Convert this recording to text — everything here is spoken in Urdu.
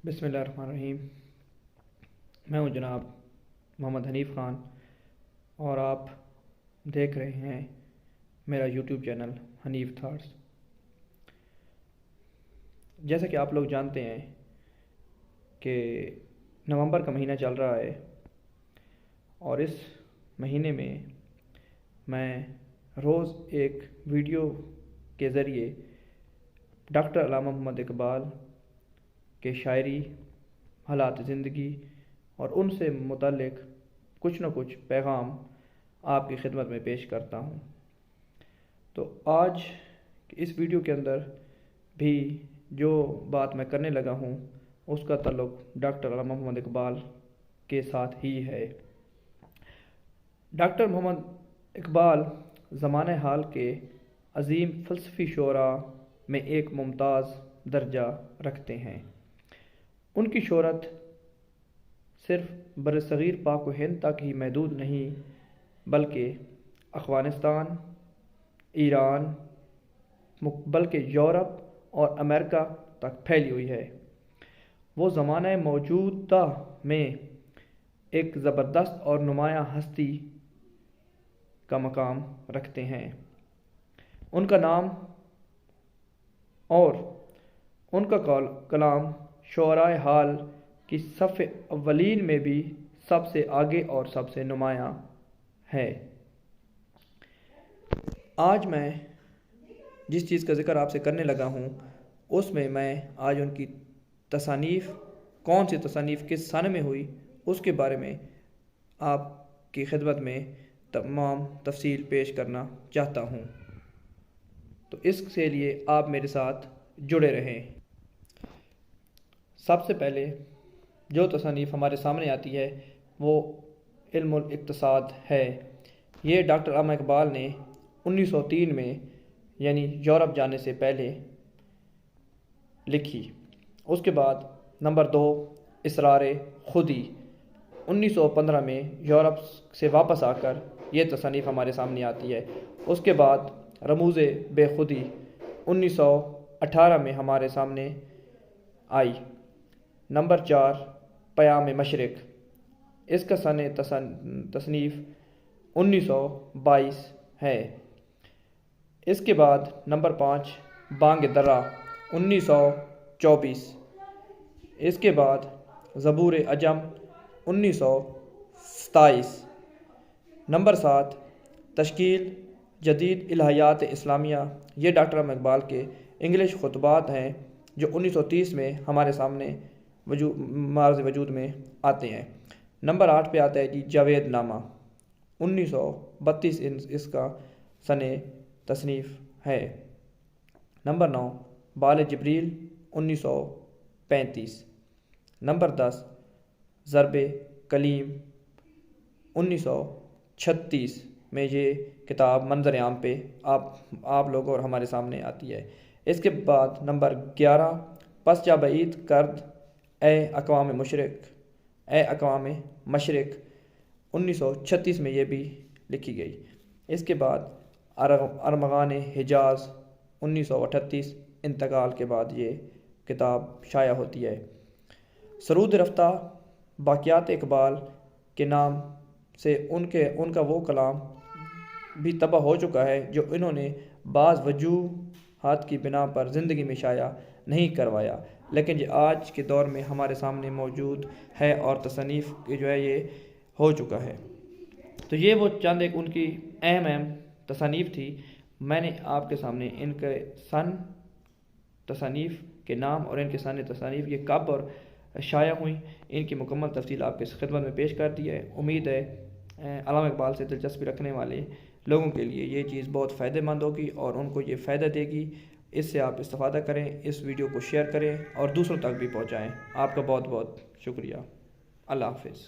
بسم اللہ الرحمن الرحیم۔ میں ہوں جناب محمد حنیف خان، اور آپ دیکھ رہے ہیں میرا یوٹیوب چینل حنیف تھاٹس۔ جیسا کہ آپ لوگ جانتے ہیں کہ نومبر کا مہینہ چل رہا ہے، اور اس مہینے میں میں روز ایک ویڈیو کے ذریعے ڈاکٹر علامہ محمد اقبال کہ شاعری، حالات زندگی اور ان سے متعلق کچھ نہ کچھ پیغام آپ کی خدمت میں پیش کرتا ہوں۔ تو آج اس ویڈیو کے اندر بھی جو بات میں کرنے لگا ہوں اس کا تعلق ڈاکٹر علامہ محمد اقبال کے ساتھ ہی ہے۔ ڈاکٹر محمد اقبال زمانہ حال کے عظیم فلسفی شعراء میں ایک ممتاز درجہ رکھتے ہیں۔ ان کی شہرت صرف برصغیر پاک و ہند تک ہی محدود نہیں، بلکہ افغانستان، ایران، بلکہ یورپ اور امریکہ تک پھیلی ہوئی ہے۔ وہ زمانہ موجودہ میں ایک زبردست اور نمایاں ہستی کا مقام رکھتے ہیں۔ ان کا نام اور ان کا کلام شعراء حال کی صف اولین میں بھی سب سے آگے اور سب سے نمایاں ہے۔ آج میں جس چیز کا ذکر آپ سے کرنے لگا ہوں اس میں آج ان کی تصانیف، کون سی تصانیف کس سن میں ہوئی، اس کے بارے میں آپ کی خدمت میں تمام تفصیل پیش کرنا چاہتا ہوں۔ تو اس کے لیے آپ میرے ساتھ جڑے رہیں۔ سب سے پہلے جو تصانیف ہمارے سامنے آتی ہے وہ علم الاقتصاد ہے۔ یہ ڈاکٹر علامہ اقبال نے 1903 میں یعنی یورپ جانے سے پہلے لکھی۔ اس کے بعد نمبر 2 اسرار خودی، 1915 میں یورپ سے واپس آ کر یہ تصانیف ہمارے سامنے آتی ہے۔ اس کے بعد رموز بے خودی 1918 میں ہمارے سامنے آئی۔ نمبر 4 پیام مشرق، اس کا سن تصنیف 1922 ہے۔ اس کے بعد نمبر 5 بانگ درہ 1924۔ اس کے بعد زبور عجم 1927۔ نمبر 7 تشکیل جدید الہیات اسلامیہ، یہ ڈاکٹر علامہ اقبال کے انگلش خطبات ہیں جو 1930 میں ہمارے سامنے معرض وجود میں آتے ہیں۔ نمبر 8 پہ آتا ہے جی جاوید نامہ، 1932 اس کا سن تصنیف ہے۔ نمبر 9 بال جبریل 1935۔ نمبر 10 ضرب کلیم 1936 میں یہ کتاب منظر عام پہ آپ لوگوں اور ہمارے سامنے آتی ہے۔ اس کے بعد نمبر 11 پس جا بعید کرد اے اقوام مشرق 1936 میں یہ بھی لکھی گئی۔ اس کے بعد ارمغان حجاز 1938، انتقال کے بعد یہ کتاب شائع ہوتی ہے۔ سرود رفتہ باقیات اقبال کے نام سے ان کا وہ کلام بھی طبع ہو چکا ہے جو انہوں نے بعض وجوہات کی بنا پر زندگی میں شائع نہیں کروایا، لیکن یہ آج کے دور میں ہمارے سامنے موجود ہے اور تصنیف جو ہے یہ ہو چکا ہے۔ تو یہ وہ چند ایک ان کی اہم تصانیف تھی۔ میں نے آپ کے سامنے ان کے سن تصانیف کے نام اور ان کے سن تصانیف یہ کب اور شائع ہوئیں ان کی مکمل تفصیل آپ کے خدمت میں پیش کر دی ہے۔ امید ہے علامہ اقبال سے دلچسپی رکھنے والے لوگوں کے لیے یہ چیز بہت فائدہ مند ہوگی اور ان کو یہ فائدہ دے گی۔ اس سے آپ استفادہ کریں، اس ویڈیو کو شیئر کریں اور دوسروں تک بھی پہنچائیں۔ آپ کا بہت بہت شکریہ۔ اللہ حافظ۔